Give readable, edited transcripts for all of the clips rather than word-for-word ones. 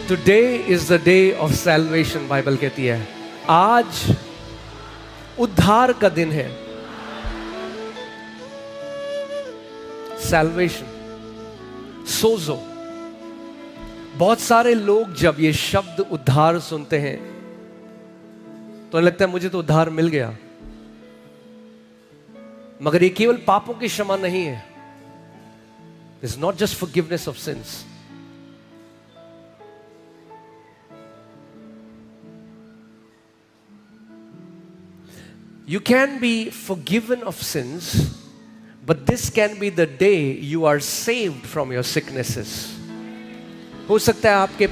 Today is the day of salvation, Bible कहती है आज उद्धार का दिन है। सैल्वेशन, सोजो। बहुत सारे लोग जब ये शब्द उद्धार सुनते हैं तो लगता है मुझे तो उद्धार मिल गया, मगर ये केवल पापों की क्षमा नहीं है। It's not just forgiveness of since. You can be forgiven of sins, but this can be the day you are saved from your sicknesses. हो सकता है आपके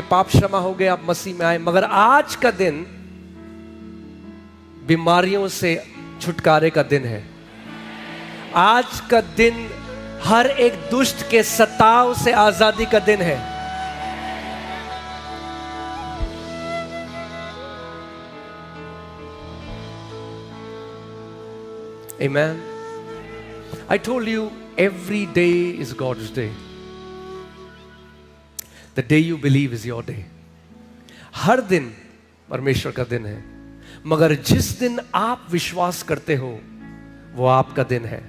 पाप क्षमा हो गए, आप मसीह में आए, मगर आज का दिन बीमारियों से छुटकारे का दिन है। आज का दिन हर एक दुष्ट के सताव से आजादी का दिन है। Amen. I told you every day is God's day. The day you believe is your day. हर दिन परमेश्वर का दिन है, मगर जिस दिन आप विश्वास करते हो वो आपका दिन है।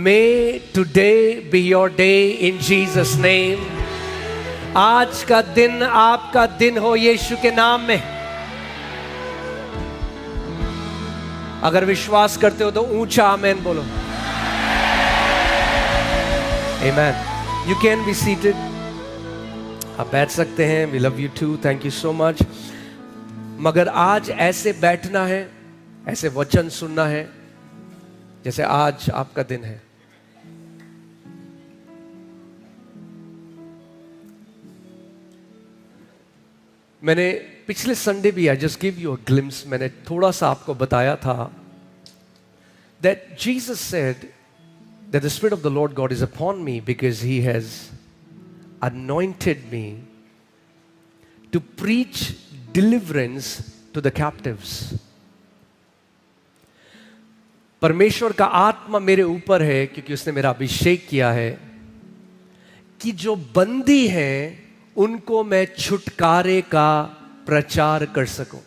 May today be your day in Jesus' name. आज का दिन आपका दिन हो यीशु के नाम में। अगर विश्वास करते हो तो ऊंचा आमेन बोलो। Amen. You can be seated. आप बैठ सकते हैं। We love you too. Thank you so much. मगर आज ऐसे बैठना है, ऐसे वचन सुनना है जैसे आज आपका दिन है। मैंने पिछले संडे भी I just give you a glimpse, मैंने थोड़ा सा आपको बताया था that Jesus said that the Spirit of the Lord God is upon me because He has anointed me to preach deliverance to the captives. परमेश्वर का आत्मा मेरे ऊपर है क्योंकि उसने मेरा अभिषेक किया है कि जो बंदी हैं उनको मैं छुटकारे का प्रचार कर सकूं।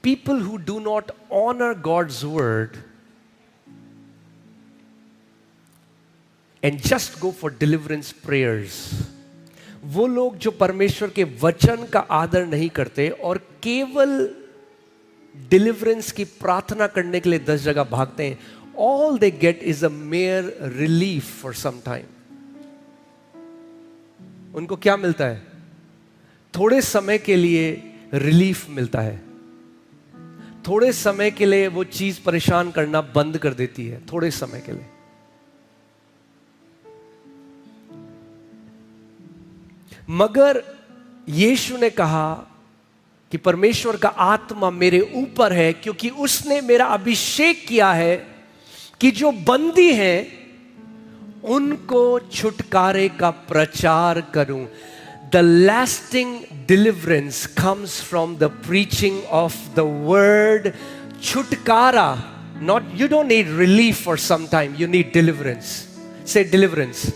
People who do not honor God's word and just go for deliverance prayers, वो लोग जो परमेश्वर के वचन का आदर नहीं करते और केवल डिलीवरेंस की प्रार्थना करने के लिए 10 जगह भागते हैं, all they get is a mere relief for some time. उनको क्या मिलता है? थोड़े समय के लिए रिलीफ मिलता है। थोड़े समय के लिए वो चीज परेशान करना बंद कर देती है, थोड़े समय के लिए। मगर यीशु ने कहा कि परमेश्वर का आत्मा मेरे ऊपर है क्योंकि उसने मेरा अभिषेक किया है कि जो बंदी हैं उनको छुटकारे का प्रचार करूं। The lasting deliverance comes from the preaching of the word. Chutkara, not, you don't need relief for some time, you need deliverance. Say deliverance.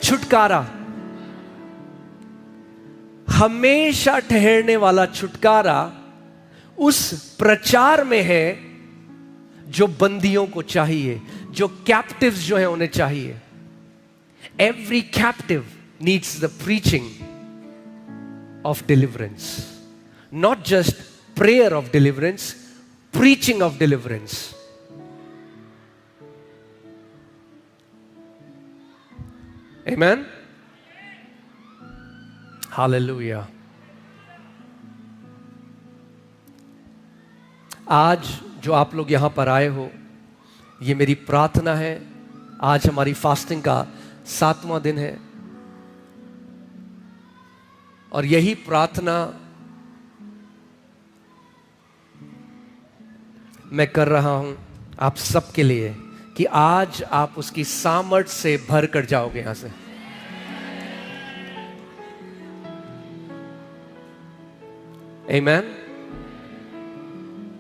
Chutkara. हमेशा ठहरने वाला छुटकारा उस प्रचार में है जो बंदियों को चाहिए, जो कैप्टिव्स जो है उन्हें चाहिए। Every captive needs the preaching of deliverance, not just prayer of deliverance, preaching of deliverance. Amen. Hallelujah. आज जो आप लोग यहां पर आए हो, ये मेरी प्रार्थना है। आज हमारी फास्टिंग का 7वां दिन है और यही प्रार्थना मैं कर रहा हूं आप सबके लिए कि आज आप उसकी सामर्थ से भर कर जाओगे यहां से। आमीन।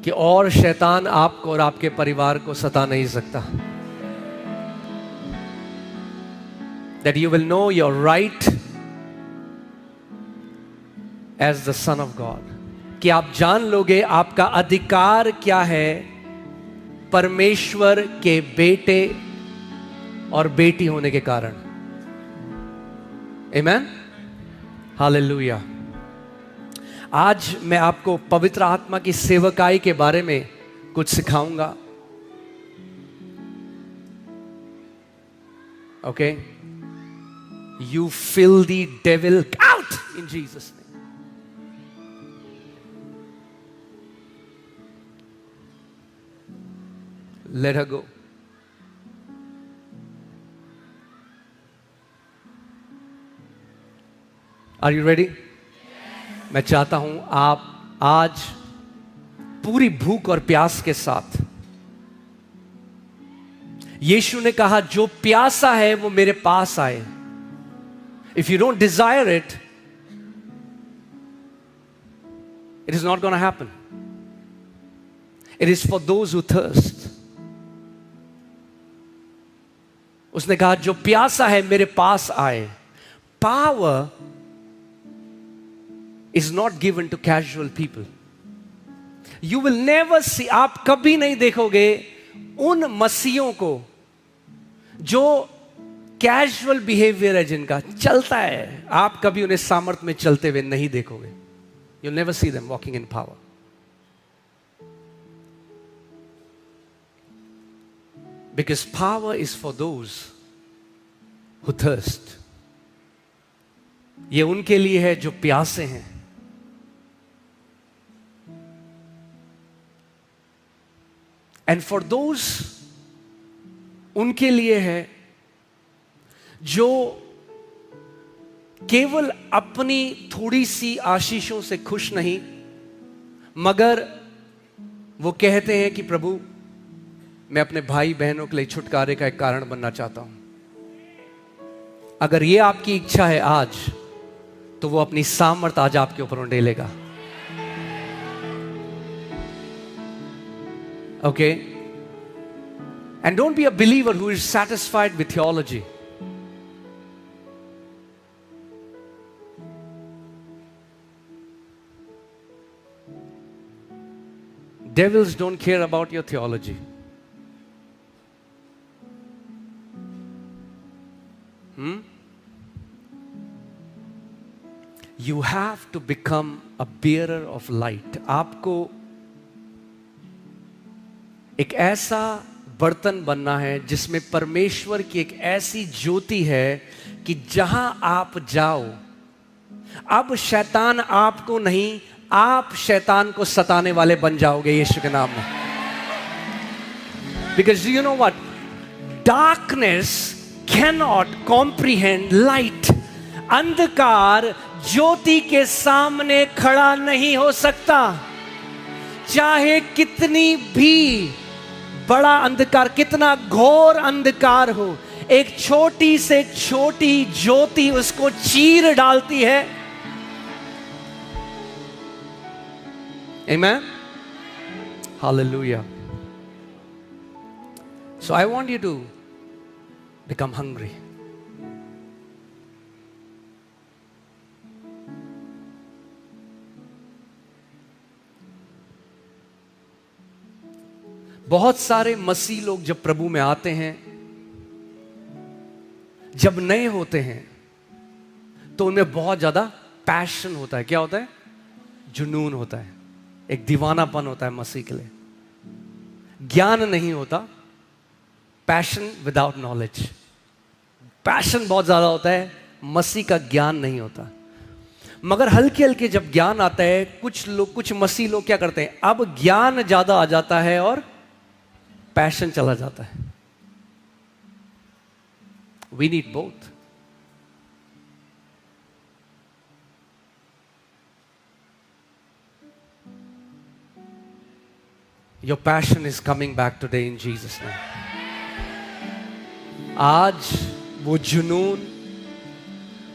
कि और शैतान आपको और आपके परिवार को सता नहीं सकता. That you will know your right as the son of God. कि आप जान लोगे आपका अधिकार क्या है परमेश्वर के बेटे और बेटी होने के कारण. Amen? हालेलुया. आज मैं आपको पवित्र आत्मा की सेवकाई के बारे में कुछ सिखाऊंगा. Okay? You filthy devil, out in Jesus' name. Let her go. Are you ready? मैं चाहता हूं आप आज पूरी भूख और प्यास के साथ, यीशु ने कहा जो प्यासा है वो मेरे पास आए. If you don't desire it, it is not going to happen. It is for those who thirst. उसने कहा जो प्यासा है मेरे पास आए. Power is not given to casual people. You will never see, आप कभी नहीं देखोगे उन मसीहों को जो कैजुअल बिहेवियर है, जिनका चलता है, आप कभी उन्हें सामर्थ्य में चलते हुए नहीं देखोगे. You'll never see them walking in power. Because power is for those who thirst. ये उनके लिए है जो प्यासे हैं. And for those, उनके लिए है जो केवल अपनी थोड़ी सी आशीषों से खुश नहीं, मगर वो कहते हैं कि प्रभु मैं अपने भाई बहनों के लिए छुटकारे का एक कारण बनना चाहता हूं. अगर ये आपकी इच्छा है आज, तो वो अपनी सामर्थ आज आपके ऊपर उंडेलेगा. Okay? And don't be a believer who is satisfied with theology. Devils don't care about your theology. You have to become a bearer of light. आपको एक ऐसा बर्तन बनना है जिसमें परमेश्वर की एक ऐसी ज्योति है कि जहां आप जाओ, अब शैतान आपको नहीं, आप शैतान को सताने वाले बन जाओगे यीशु के नाम में. Because you know what? Darkness cannot comprehend light. अंधकार ज्योति के सामने खड़ा नहीं हो सकता. चाहे कितनी भी बड़ा अंधकार, कितना घोर अंधकार हो, एक छोटी से छोटी ज्योति उसको चीर डालती है. Amen? Hallelujah. So I want you to become hungry. बहुत सारे मसीह लोग जब प्रभु में आते हैं, जब नए होते हैं, तो उनमें बहुत ज्यादा पैशन होता है. क्या होता है? जुनून होता है, एक दीवानापन होता है मसीह के लिए. ज्ञान नहीं होता. Passion without knowledge. पैशन बहुत ज्यादा होता है, मसीह का ज्ञान नहीं होता. मगर हल्के हल्के जब ज्ञान आता है, कुछ मसीह लोग क्या करते हैं, अब ज्ञान ज्यादा आ जाता है और पैशन चला जाता है. We need both. Your passion is coming back today in Jesus' name. आज वो जुनून,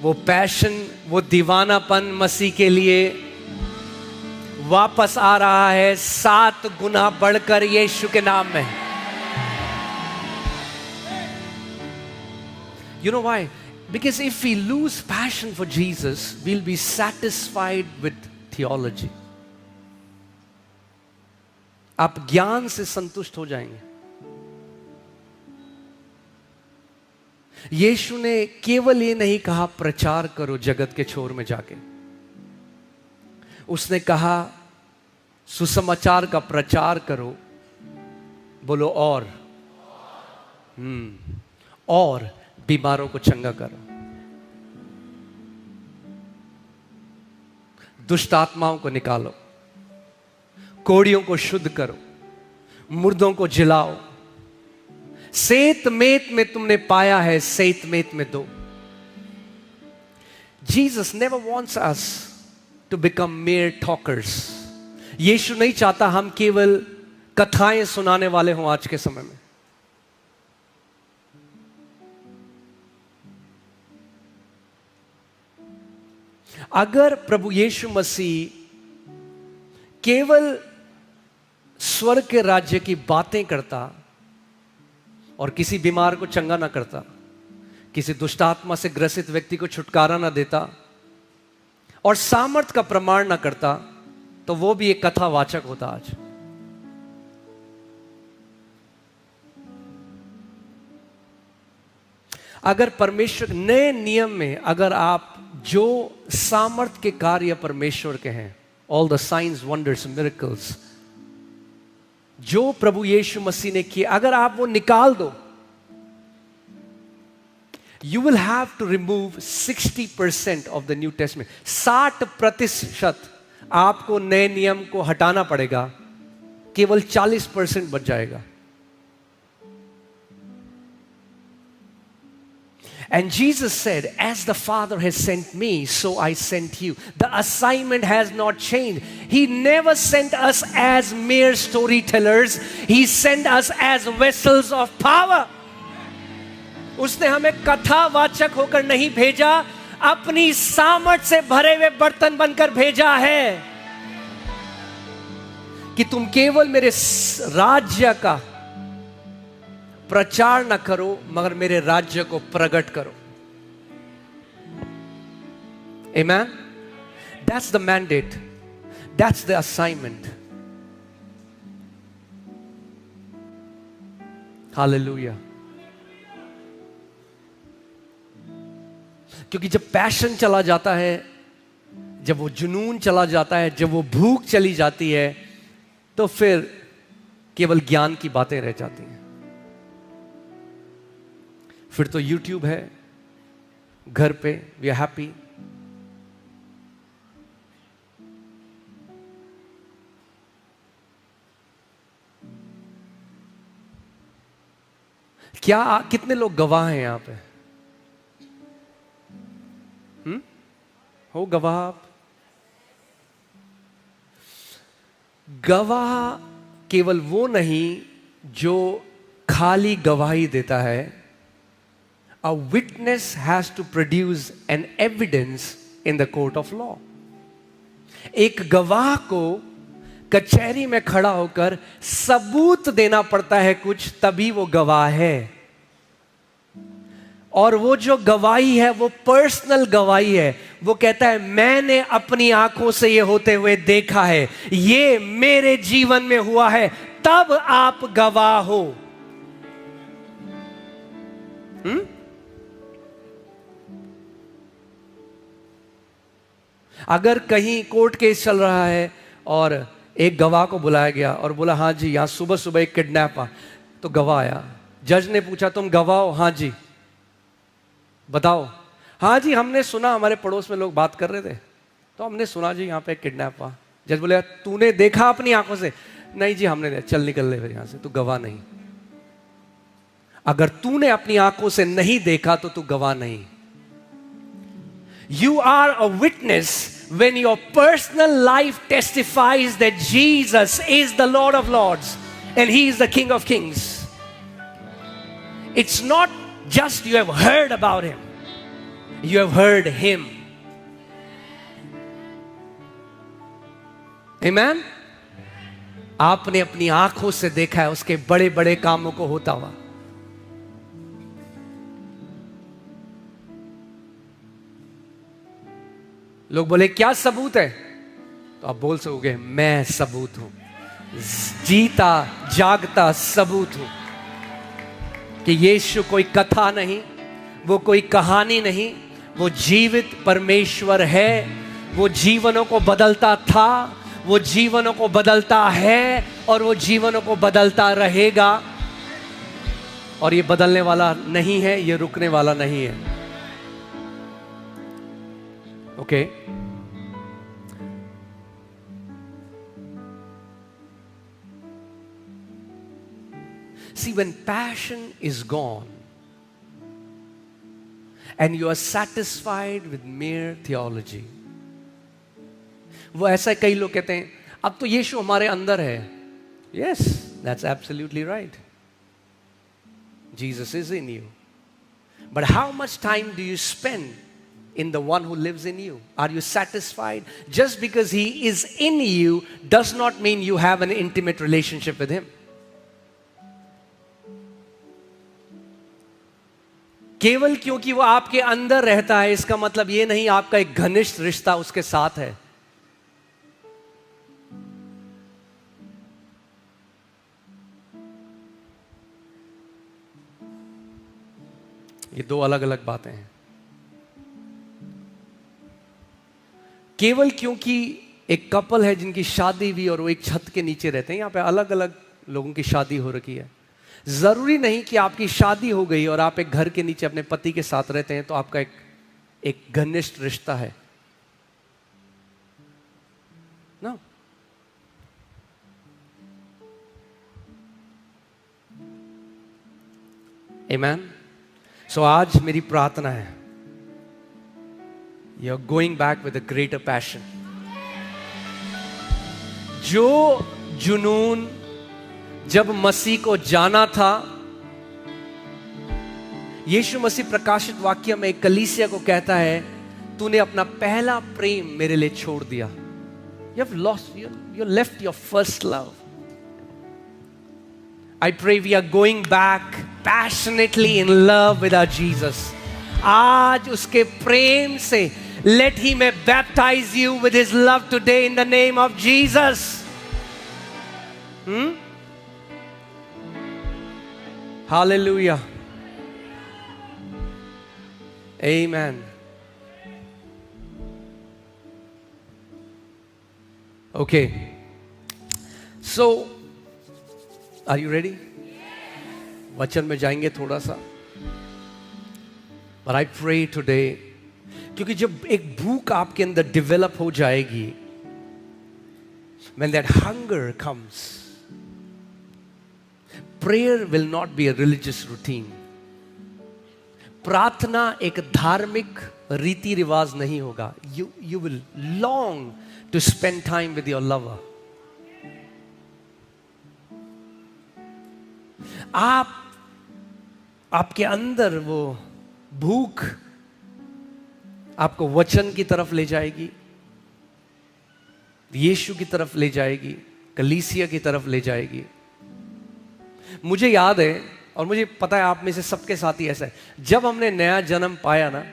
वो पैशन, वो दीवानापन मसीह के लिए वापस आ रहा है 7 गुना बढ़कर यीशु के नाम में। You know why? Because if we lose passion for Jesus, we'll be satisfied with theology. आप ज्ञान से संतुष्ट हो जाएंगे। यीशु ने केवल ये नहीं कहा प्रचार करो जगत के छोर में जाके, उसने कहा सुसमाचार का प्रचार करो। बोलो और बीमारों को चंगा करो, दुष्ट आत्माओं को निकालो, कोड़ियों को शुद्ध करो, मुर्दों को जिलाओ। सेत मेत में तुमने पाया है, सेत मेत में दो। Jesus never wants us to become mere talkers. यीशु नहीं चाहता हम केवल कथाएं सुनाने वाले हों आज के समय में। अगर प्रभु यीशु मसीह केवल स्वर्ग के राज्य की बातें करता और किसी बीमार को चंगा ना करता, किसी दुष्ट आत्मा से ग्रसित व्यक्ति को छुटकारा ना देता और सामर्थ का प्रमाण ना करता, तो वो भी एक कथावाचक होता आज। अगर परमेश्वर नए नियम में अगर आप जो सामर्थ के कार्य परमेश्वर के हैं, all the science wonders miracles जो प्रभु यीशु मसीह ने किए, अगर आप वो निकाल दो, you will have to remove 60% of the New Testament. 60% आपको नए नियम को हटाना पड़ेगा, केवल 40% बच जाएगा। And Jesus said, as the Father has sent me, so I sent you. The assignment has not changed. He never sent us as mere storytellers. He sent us as vessels of power. उसने हमें कथावाचक होकर नहीं भेजा, अपनी सामर्थ से भरे हुए बर्तन बनकर भेजा है कि तुम केवल मेरे राज्य का प्रचार न करो, मगर मेरे राज्य को प्रकट करो। Amen? That's the mandate. That's the assignment. Hallelujah. क्योंकि जब पैशन चला जाता है, जब वो जुनून चला जाता है, जब वो भूख चली जाती है, तो फिर केवल ज्ञान की बातें रह जाती हैं। फिर तो YouTube है घर पे, वी आर हैप्पी। क्या कितने लोग गवाह हैं यहां पे? हो गवाह आप? गवाह केवल वो नहीं जो खाली गवाही देता है। A witness has to produce an evidence in the court of law. एक गवाह को कचहरी में खड़ा होकर सबूत देना पड़ता है कुछ, तभी वो गवाह है। और वो जो गवाही है वो पर्सनल गवाही है। वो कहता है मैंने अपनी आंखों से ये होते हुए देखा है, ये मेरे जीवन में हुआ है, तब आप गवाह हो। अगर कहीं कोर्ट केस चल रहा है और एक गवाह को बुलाया गया और बोला हाँ जी यहां सुबह सुबह एक किडनैप हुआ, तो गवाह आया। जज ने पूछा तुम गवाह हो? हाँ जी। बताओ? हाँ जी हमने सुना, हमारे पड़ोस में लोग बात कर रहे थे तो हमने सुना जी यहाँ पे एक किडनैप हुआ। जज बोले तूने देखा अपनी आंखों से? नहीं जी हमने देखा। चल निकल ले फिर यहां से, तू गवाह नहीं। अगर तूने अपनी आंखों से नहीं देखा तो तू गवाह नहीं। You are a witness when your personal life testifies that Jesus is the Lord of Lords and He is the King of Kings. It's not just you have heard about Him, you have heard Him. आमीन। आपने अपनी आंखों से देखा है उसके बड़े बड़े कामों को होता हुआ। लोग बोले क्या सबूत है, तो आप बोल सकोगे मैं सबूत हूं, जीता जागता सबूत हूं कि यीशु कोई कथा नहीं, वो कोई कहानी नहीं, वो जीवित परमेश्वर है। वो जीवनों को बदलता था, वो जीवनों को बदलता है और वो जीवनों को बदलता रहेगा। और ये बदलने वाला नहीं है, ये रुकने वाला नहीं है। Okay See, when passion is gone and you are satisfied with mere theology, वो ऐसा कई लोग कहते हैं अब तो यीशु हमारे अंदर है। Yes, that's absolutely right. Jesus is in you. But how much time do you spend in the one who lives in you? Are you satisfied? Just because he is in you does not mean you have an intimate relationship with him. केवल क्योंकि वो आपके अंदर रहता है इसका मतलब ये नहीं आपका एक घनिष्ठ रिश्ता उसके साथ है। ये दो अलग अलग बातें हैं। केवल क्योंकि एक कपल है जिनकी शादी हुई और वो एक छत के नीचे रहते हैं, यहां पे अलग अलग लोगों की शादी हो रखी है, जरूरी नहीं कि आपकी शादी हो गई और आप एक घर के नीचे अपने पति के साथ रहते हैं तो आपका एक घनिष्ठ रिश्ता है ना। आमीन। सो आज मेरी प्रार्थना है, you are going back with a greater passion. जो जुनून जब मसीह को जाना था, यीशु मसीह प्रकाशित वाक्य में कलीसिया को कहता है तूने अपना पहला प्रेम मेरे लिए छोड़ दिया। You have lost, you left your first love. I pray we are going back passionately in love with our Jesus. आज उसके प्रेम से let him baptize you with his love today in the name of Jesus. Hallelujah. Amen. Okay. So, are you ready? वचन में जाएंगे थोड़ा सा। But I pray today, क्योंकि जब एक भूख आपके अंदर डेवलप हो जाएगी, when that hunger comes, prayer will not be a religious routine. प्रार्थना एक धार्मिक रीति रिवाज नहीं होगा। You will long to spend time with your lover. आपके अंदर वो भूख आपको वचन की तरफ ले जाएगी, यीशु की तरफ ले जाएगी, कलीसिया की तरफ ले जाएगी। मुझे याद है और मुझे पता है आप में से सबके साथ ही ऐसा है, जब हमने नया जन्म पाया ना,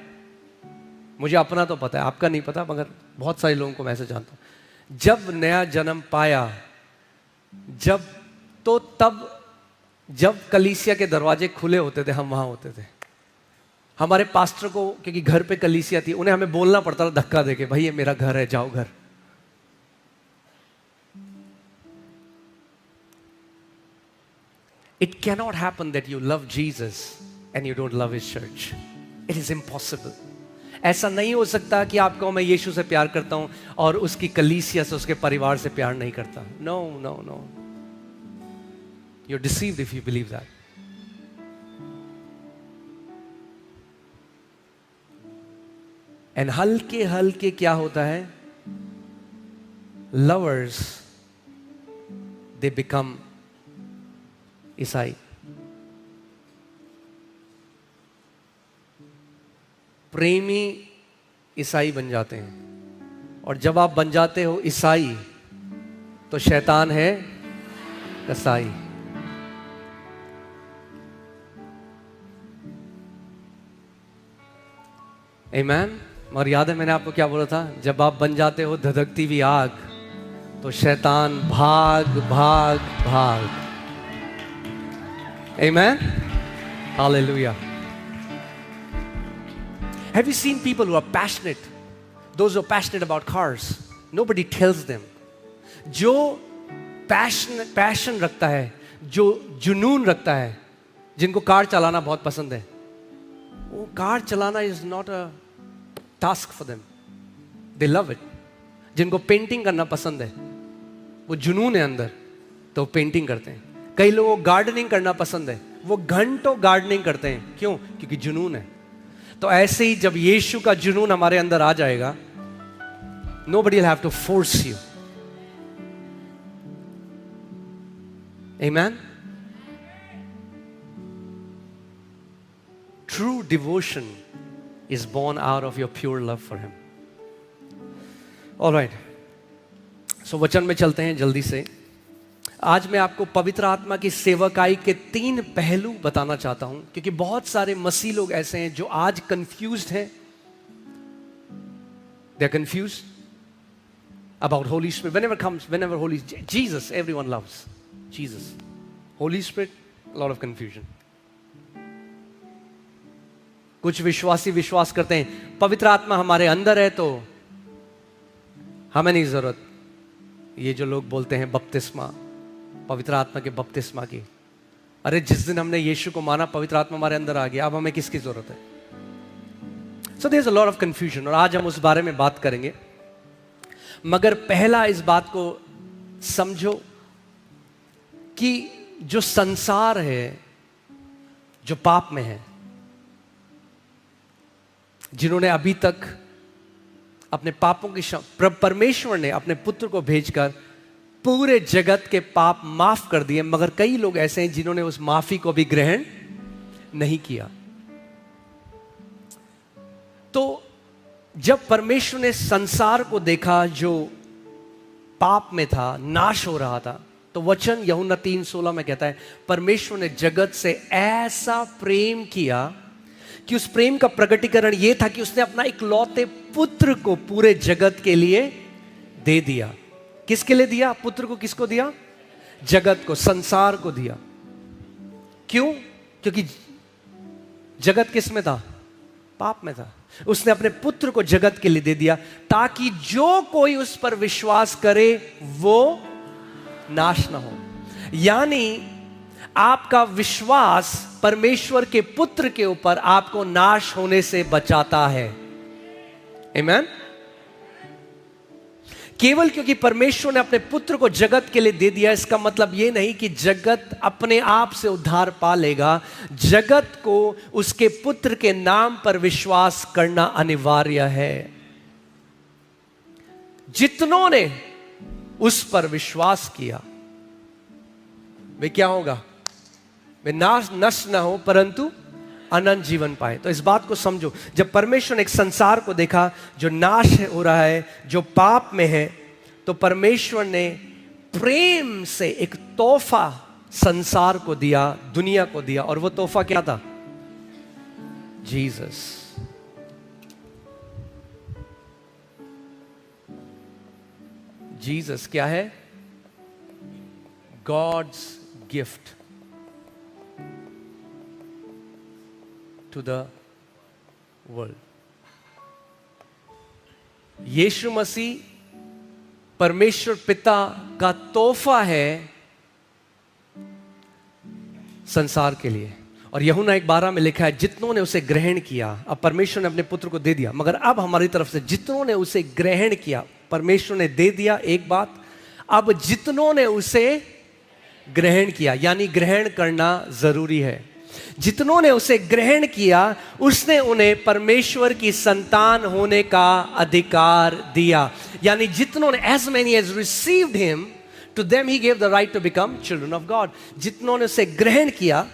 मुझे अपना तो पता है, आपका नहीं पता, मगर बहुत सारे लोगों को मैं ऐसे जानता हूं, जब नया जन्म पाया, तब जब कलीसिया के दरवाजे खुले होते थे, हम वहां होते थे। हमारे पास्टर को, क्योंकि घर पे कलीसिया थी, उन्हें हमें बोलना पड़ता था धक्का देके, भाई ये मेरा घर है, जाओ घर। It cannot happen that you love Jesus and you don't love his church. It is impossible. ऐसा नहीं हो सकता कि आप कहो मैं यीशु से प्यार करता हूं और उसकी कलीसिया से, उसके परिवार से प्यार नहीं करता। No, no, no. You're deceived if you believe that. And हल्के हल्के क्या होता है? Lovers, they become ईसाई। प्रेमी ईसाई बन जाते हैं, और जब आप बन जाते हो ईसाई तो शैतान है कसाई। आमीन। और याद है मैंने आपको क्या बोला था, जब आप बन जाते हो धधकती हुई आग तो शैतान भाग भाग भाग। आमीन, hallelujah. Have you seen people who are passionate? Those who are passionate about cars, nobody tells them. जो पैशन रखता है, जो जुनून रखता है, जिनको कार चलाना बहुत पसंद है, वो कार चलाना is not a task for them. They love it. जिनको पेंटिंग करना पसंद है, वो जुनून है अंदर, तो पेंटिंग करते हैं। कई लोगों को गार्डनिंग करना पसंद है, वो घंटों गार्डनिंग करते हैं। क्यों? क्योंकि जुनून है। तो ऐसे ही जब यीशु का जुनून हमारे अंदर आ जाएगा, nobody will have to force you. Amen. True devotion is born out of your pure love for him. All right. So वचन में चलते हैं जल्दी से। आज मैं आपको पवित्र आत्मा की सेवकाई के 3 पहलू बताना चाहता हूं, क्योंकि बहुत सारे मसीह लोग ऐसे हैं जो आज कंफ्यूज्ड हैं। They are confused about Holy Spirit. Whenever Holy Jesus, everyone loves Jesus. Holy Spirit, a lot of confusion. कुछ विश्वासी विश्वास करते हैं पवित्र आत्मा हमारे अंदर है तो हमें नहीं जरूरत। ये जो लोग बोलते हैं बपतिस्मा, पवित्र आत्मा के बपतिस्मा की, अरे जिस दिन हमने यीशु को माना पवित्र आत्मा हमारे अंदर आ गया, अब हमें किसकी जरूरत है? So there's a lot of confusion, और आज हम उस बारे में बात करेंगे। मगर पहला इस बात को समझो कि जो संसार है, जो पाप में है, जिन्होंने अभी तक अपने पापों की परमेश्वर ने अपने पुत्र को भेजकर पूरे जगत के पाप माफ कर दिए, मगर कई लोग ऐसे हैं जिन्होंने उस माफी को भी ग्रहण नहीं किया। तो जब परमेश्वर ने संसार को देखा जो पाप में था, नाश हो रहा था, तो वचन यूहन्ना 3:16 में कहता है परमेश्वर ने जगत से ऐसा प्रेम किया कि उस प्रेम का प्रकटीकरण यह था कि उसने अपना इकलौते पुत्र को पूरे जगत के लिए दे दिया। किसके लिए दिया? पुत्र को किसको दिया? जगत को, संसार को दिया। क्यों? क्योंकि जगत किस में था? पाप में था। उसने अपने पुत्र को जगत के लिए दे दिया ताकि जो कोई उस पर विश्वास करे वो नाश ना हो। यानी आपका विश्वास परमेश्वर के पुत्र के ऊपर आपको नाश होने से बचाता है। आमीन। केवल क्योंकि परमेश्वर ने अपने पुत्र को जगत के लिए दे दिया, इसका मतलब यह नहीं कि जगत अपने आप से उद्धार पा लेगा। जगत को उसके पुत्र के नाम पर विश्वास करना अनिवार्य है। जितनों ने उस पर विश्वास किया वे क्या होगा? वे नाश नष्ट ना हो परंतु अनंत जीवन पाए। तो इस बात को समझो, जब परमेश्वर ने एक संसार को देखा जो नाश हो रहा है, जो पाप में है, तो परमेश्वर ने प्रेम से एक तोहफा संसार को दिया, दुनिया को दिया। और वो तोहफा क्या था? जीसस। जीसस क्या है? God's gift to the world. यीशु मसीह परमेश्वर पिता का तोहफा है संसार के लिए। और यूहन्ना 1:12 में लिखा है जितनों ने उसे ग्रहण किया, अब परमेश्वर ने अपने पुत्र को दे दिया, मगर अब हमारी तरफ से जितनों ने उसे ग्रहण किया, परमेश्वर ने दे दिया एक बात, अब जितनों ने उसे ग्रहण किया, यानी ग्रहण करना जरूरी है। जितनों ने उसे ग्रहण किया उसने उन्हें परमेश्वर की संतान होने का अधिकार दिया। यानी जितनों ने, as many as received him, to them he gave the right to become children of God. जितनों ने उसे ग्रहण किया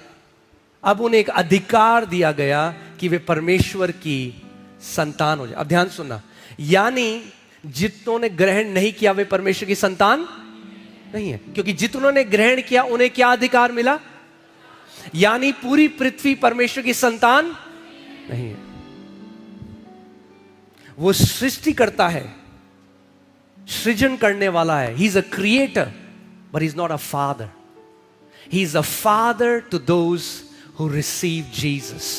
अब उन्हें एक अधिकार दिया गया कि वे परमेश्वर की संतान हो जाए। अब ध्यान सुनना, यानी जितनों ने ग्रहण नहीं किया वे परमेश्वर की संतान नहीं है, क्योंकि जितनों ग्रहण किया उन्हें क्या अधिकार मिला? यानी पूरी पृथ्वी परमेश्वर की संतान नहीं है। वो सृष्टि करता है, सृजन करने वाला है। He is a creator but he is not a father. He is a father to those who receive Jesus.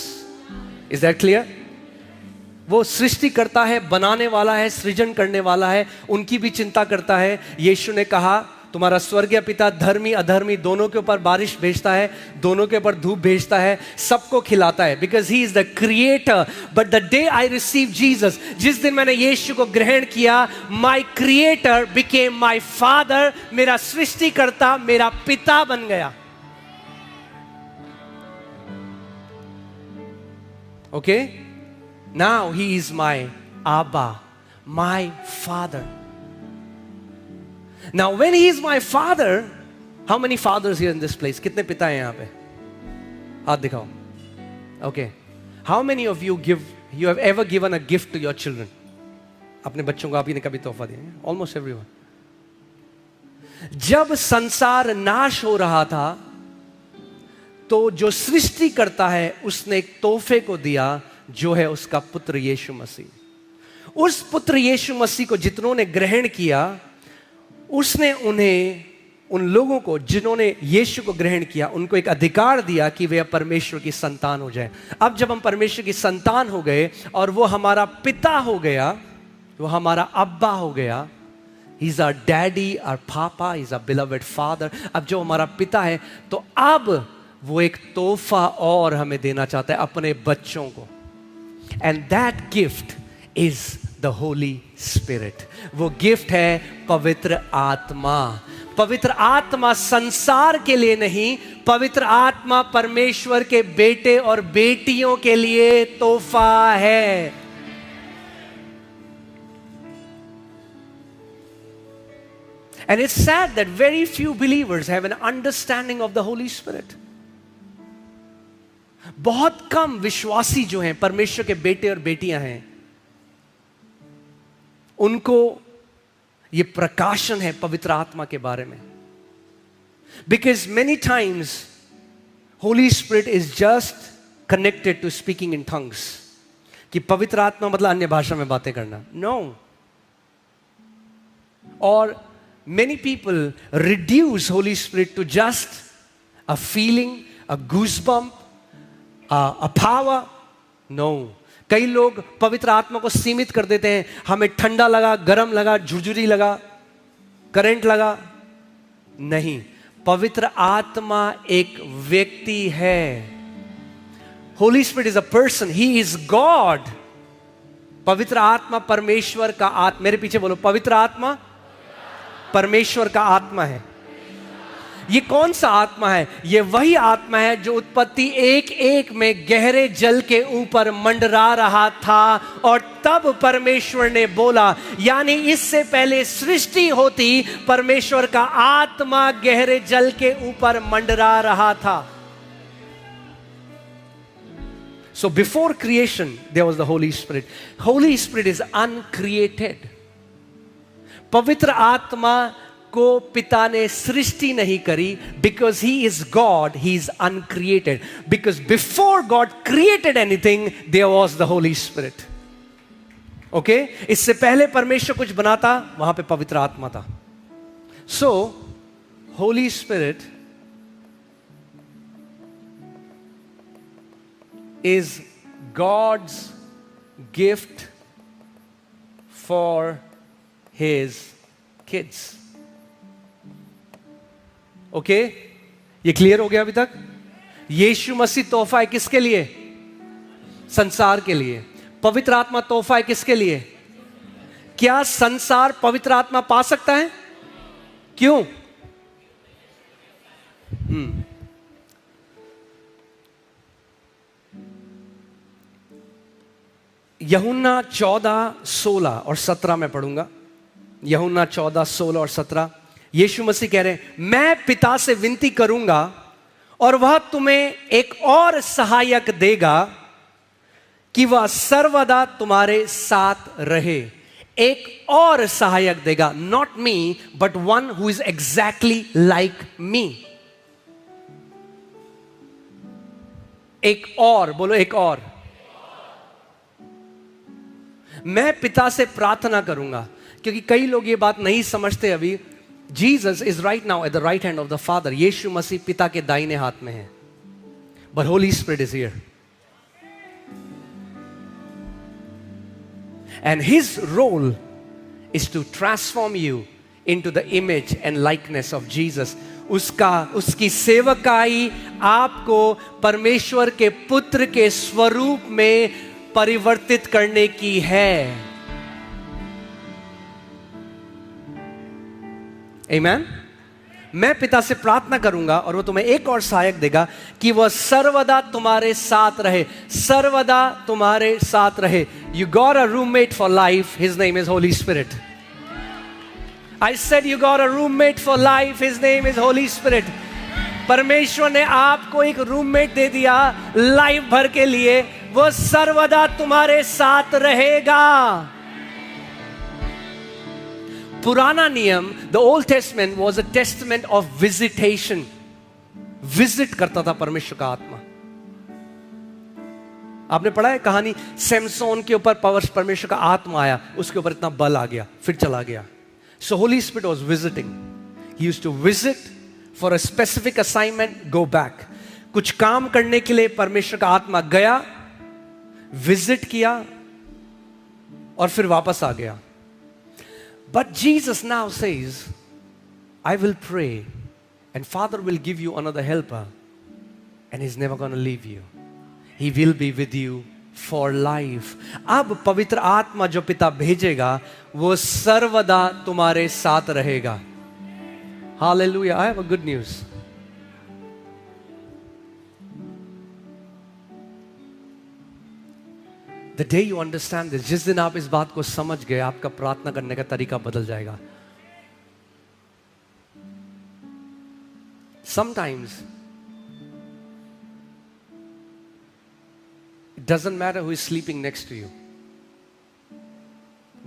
Is that clear? वो सृष्टि करता है, बनाने वाला है, सृजन करने वाला है, उनकी भी चिंता करता है। यीशु ने कहा तुम्हारा स्वर्गीय पिता धर्मी अधर्मी दोनों के ऊपर बारिश भेजता है, दोनों के ऊपर धूप भेजता है, सबको खिलाता है, because he is the creator. But the day I receive Jesus, जिस दिन मैंने यीशु को ग्रहण किया, my creator became my father. मेरा सृष्टिकर्ता मेरा पिता बन गया। Okay, now he is my Abba, my father. Now when he is my father, how many fathers here in this place? कितने पिता हैं यहाँ पे? हाथ दिखाओ. Okay. How many of you have ever given a gift to your children? अपने बच्चों को आपने कभी तोहफा दिया? Almost everyone. जब संसार नाश हो रहा था, तो जो सृष्टि करता है उसने एक तोहफे को दिया, जो है उसका पुत्र यीशु मसीह। उस पुत्र यीशु मसीह को जितनों ने ग्रहण किया, उसने उन लोगों को जिन्होंने यीशु को ग्रहण किया, उनको एक अधिकार दिया कि वे परमेश्वर की संतान हो जाए। अब जब हम परमेश्वर की संतान हो गए और वो हमारा पिता हो गया, वो हमारा अब्बा हो गया, he is our daddy, our papa, he is our beloved father. अब जो हमारा पिता है, तो अब वो एक तोहफा और हमें देना चाहता है अपने बच्चों को, and that gift is the holy spirit. वो गिफ्ट है पवित्र आत्मा। पवित्र आत्मा संसार के लिए नहीं, पवित्र आत्मा परमेश्वर के बेटे और बेटियों के लिए तोहफा है। And it's sad that very few believers have an understanding of the Holy Spirit. बहुत कम विश्वासी जो हैं, परमेश्वर के बेटे और बेटियां हैं, उनको ये प्रकाशन है पवित्र आत्मा के बारे में। Because many times holy spirit is just connected to speaking in tongues, कि पवित्र आत्मा मतलब अन्य भाषा में बातें करना। नो। और many people reduce holy spirit to just a feeling, a goosebump, a power. No. कई लोग पवित्र आत्मा को सीमित कर देते हैं। हमें ठंडा लगा, गरम लगा, झुरझुरी लगा, करंट लगा। नहीं, पवित्र आत्मा एक व्यक्ति है। Holy spirit is a person, he is God. पवित्र आत्मा परमेश्वर का आत्मा। मेरे पीछे बोलो, पवित्र आत्मा परमेश्वर का आत्मा है। ये कौन सा आत्मा है? ये वही आत्मा है जो उत्पत्ति 1:1 में गहरे जल के ऊपर मंडरा रहा था, और तब परमेश्वर ने बोला, यानी इससे पहले सृष्टि होती, परमेश्वर का आत्मा गहरे जल के ऊपर मंडरा रहा था। So before creation there was the Holy Spirit. Holy Spirit is uncreated. पवित्र आत्मा को पिता ने सृष्टि नहीं करी, because he is God, he is uncreated. Because before God created anything there was the holy spirit. Okay, इससे पहले परमेश्वर कुछ बनाता, वहां पे पवित्र आत्मा था। So Holy spirit is God's gift for his kids. Okay, ये क्लियर हो गया अभी तक? यीशु मसीह तोहफा है किसके लिए? संसार के लिए। पवित्र आत्मा तोहफा है किसके लिए? क्या संसार पवित्र आत्मा पा सकता है? क्यों? यूहन्ना 14:16 और 17 में पढ़ूंगा। यूहन्ना 14:16 और 17। यीशु मसीह कह रहे हैं, मैं पिता से विनती करूंगा और वह तुम्हें एक और सहायक देगा कि वह सर्वदा तुम्हारे साथ रहे। एक और सहायक देगा, not me but one who is exactly like me. एक और, बोलो एक और। मैं पिता से प्रार्थना करूंगा, क्योंकि कई लोग ये बात नहीं समझते अभी। Jesus is right now at the right hand of the father. Yeshu Masih पिता के दाहिने हाथ में है, but Holy spirit is here and his role is to transform you into the image and likeness of Jesus. उसकी सेवकाई आपको परमेश्वर के पुत्र के स्वरूप में परिवर्तित करने की है। आमीन। मैं पिता से प्रार्थना करूंगा और वो तुम्हें एक और सहायक देगा कि वह सर्वदा तुम्हारे साथ रहे, सर्वदा तुम्हारे साथ रहे। You got a roommate for life, his name is Holi spirit. I said you got a roommate for life, his name is Holy Spirit. परमेश्वर ने आपको एक रूममेट दे दिया लाइफ भर के लिए, वो सर्वदा तुम्हारे साथ रहेगा। पुराना नियम, the Old Testament was a testament of visitation. Visit करता था परमेश्वर का आत्मा। आपने पढ़ा है कहानी, सैमसोन के ऊपर परमेश्वर का आत्मा आया, उसके ऊपर इतना बल आ गया, फिर चला गया। So Holy Spirit was visiting. He used to visit for a specific assignment, go back. कुछ काम करने के लिए परमेश्वर का आत्मा गया, विजिट किया और फिर वापस आ गया। But Jesus now says, I will pray and Father will give you another helper and He's never going to leave you. He will be with you for life. अब पवित्र आत्मा जो पिता भेजेगा वो सर्वदा तुम्हारे साथ रहेगा। Hallelujah. I have a good news. The day you understand this, जिस दिन आप इस बात को समझ गए, आपका प्रार्थना करने का तरीका बदल जाएगा। Sometimes it doesn't matter who is sleeping next to you.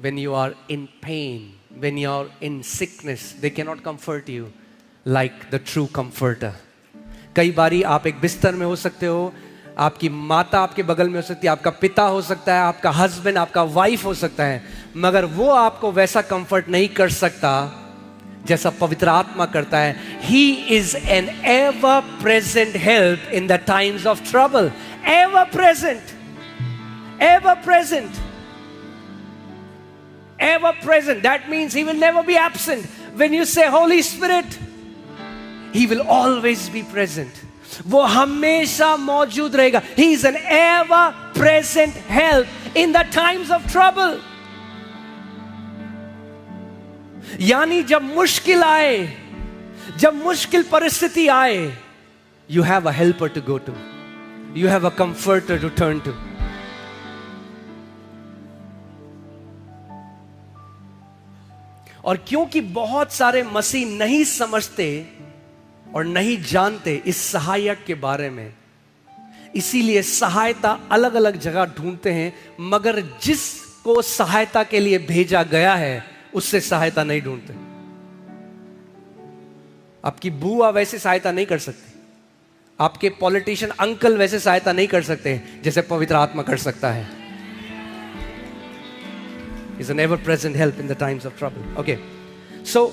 When you are in pain, when you are in sickness, they cannot comfort you like the true comforter. कई बारी आप एक बिस्तर में हो सकते हो, आपकी माता आपके बगल में हो सकती है, आपका पिता हो सकता है, आपका हस्बैंड, आपका वाइफ हो सकता है, मगर वो आपको वैसा कंफर्ट नहीं कर सकता जैसा पवित्र आत्मा करता है। He is an ever present help in the times of trouble. Ever present. Ever present. Ever present. That means He will never be absent. When you say Holy Spirit, He will always be present. वो हमेशा मौजूद रहेगा. He is an ever present help in the times of trouble. यानी जब मुश्किल आए, जब मुश्किल परिस्थिति आए, you have a helper to go to. You have a comforter to turn to. और क्योंकि बहुत सारे मसीह नहीं समझते और नहीं जानते इस सहायक के बारे में, इसीलिए सहायता अलग अलग जगह ढूंढते हैं, मगर जिसको सहायता के लिए भेजा गया है उससे सहायता नहीं ढूंढते। आपकी बुआ वैसे सहायता नहीं कर सकती, आपके पॉलिटिशियन अंकल वैसे सहायता नहीं कर सकते जैसे पवित्र आत्मा कर सकता है। He's an ever present help in the times of trouble. Okay. So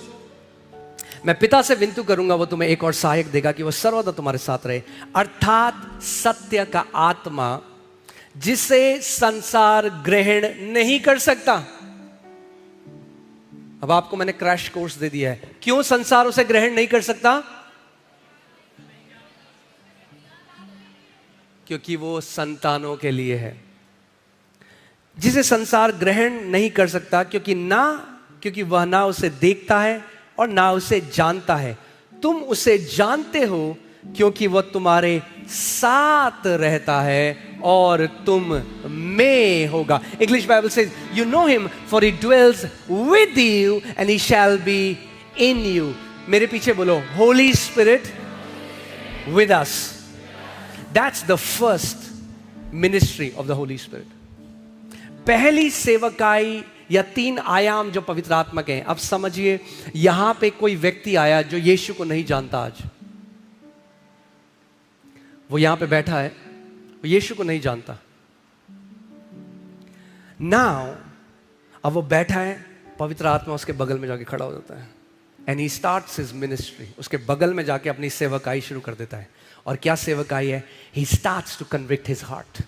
मैं पिता से विनती करूंगा, वो तुम्हें एक और सहायक देगा कि वो सर्वदा तुम्हारे साथ रहे, अर्थात सत्य का आत्मा जिसे संसार ग्रहण नहीं कर सकता। अब आपको मैंने क्रैश कोर्स दे दिया है, क्यों संसार उसे ग्रहण नहीं कर सकता? क्योंकि वो संतानों के लिए है। जिसे संसार ग्रहण नहीं कर सकता क्योंकि वह ना उसे देखता है और ना उसे जानता है। तुम उसे जानते हो क्योंकि वह तुम्हारे साथ रहता है और तुम में होगा। English Bible says you know him for he dwells with you and he shall be in you. मेरे पीछे बोलो, Holi spirit with us. That's the first ministry of the holy spirit. पहली सेवकाई या 3 आयाम जो पवित्र आत्मा के हैं। अब समझिए, यहां पे कोई व्यक्ति आया जो यीशु को नहीं जानता। आज वो यहां पे बैठा है, वो यीशु को नहीं जानता। नाउ अब वो बैठा है, पवित्र आत्मा उसके बगल में जाके खड़ा हो जाता है, and he starts his ministry. उसके बगल में जाके अपनी सेवकाई शुरू कर देता है। और क्या सेवकाई है? He starts to convict his heart.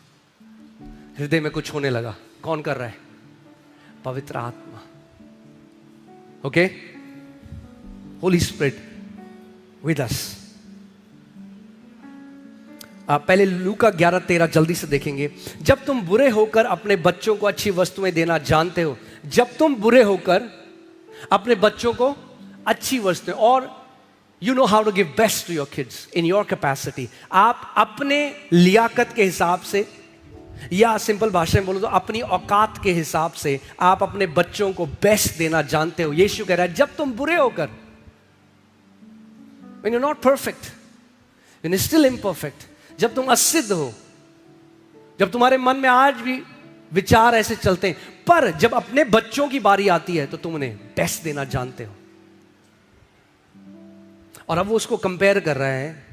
हृदय में कुछ होने लगा। कौन कर रहा है? पवित्र आत्मा। Okay, Holi spirit with us. पहले लूका 11:13 जल्दी से देखेंगे। जब तुम बुरे होकर अपने बच्चों को अच्छी वस्तुएं देना जानते हो, जब तुम बुरे होकर अपने बच्चों को अच्छी वस्तुएं, और you know how to give best to your kids in your capacity. आप अपने लियाकत के हिसाब से, या सिंपल भाषा में बोलो तो अपनी औकात के हिसाब से आप अपने बच्चों को बेस्ट देना जानते हो। यीशु कह रहा है जब तुम बुरे होकर, when you're not perfect, when you're still imperfect, जब तुम असिद्ध हो, जब तुम्हारे मन में आज भी विचार ऐसे चलते हैं, पर जब अपने बच्चों की बारी आती है तो तुम उन्हें बेस्ट देना जानते हो। और अब वो उसको कंपेयर कर रहा है,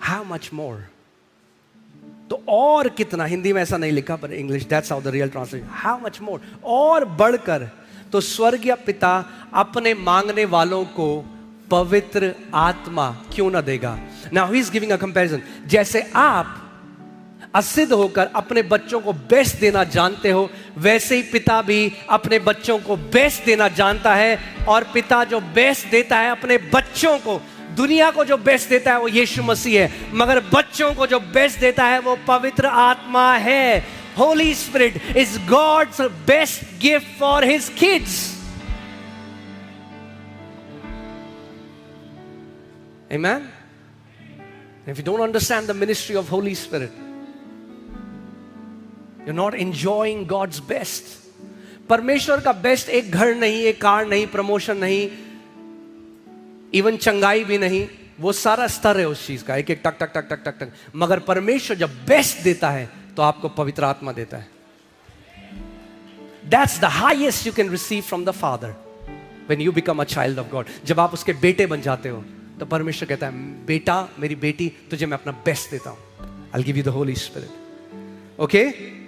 हाउ मच मोर, तो और कितना, हिंदी में ऐसा नहीं लिखा पर English that's how the real translation, how much more, और बढ़कर तो स्वर्गीय पिता अपने मांगने वालों को पवित्र आत्मा क्यों ना देगा। Now he is giving a comparison. जैसे आप असिद्ध होकर अपने बच्चों को बेस्ट देना जानते हो, वैसे ही पिता भी अपने बच्चों को बेस्ट देना जानता है। और पिता जो बेस्ट देता है अपने बच्चों को, दुनिया को जो बेस्ट देता है वो यीशु मसीह है, मगर बच्चों को जो बेस्ट देता है वो पवित्र आत्मा है। Holy spirit is God's best gift for his kids. Amen? If you don't understand the ministry of Holy Spirit, you're not enjoying God's best. परमेश्वर का बेस्ट एक घर नहीं, एक कार नहीं, प्रमोशन नहीं, इवन चंगाई भी नहीं, वो सारा स्तर है उस चीज का, एक एक टक टक टक टक टक टक। मगर परमेश्वर जब बेस्ट देता है तो आपको पवित्र आत्मा देता है। That's the highest you can receive from the Father when you become a child of God. जब आप उसके बेटे बन जाते हो तो परमेश्वर कहता है, बेटा, मेरी बेटी, तुझे मैं अपना बेस्ट देता हूं। I'll give you the Holy Spirit. Okay?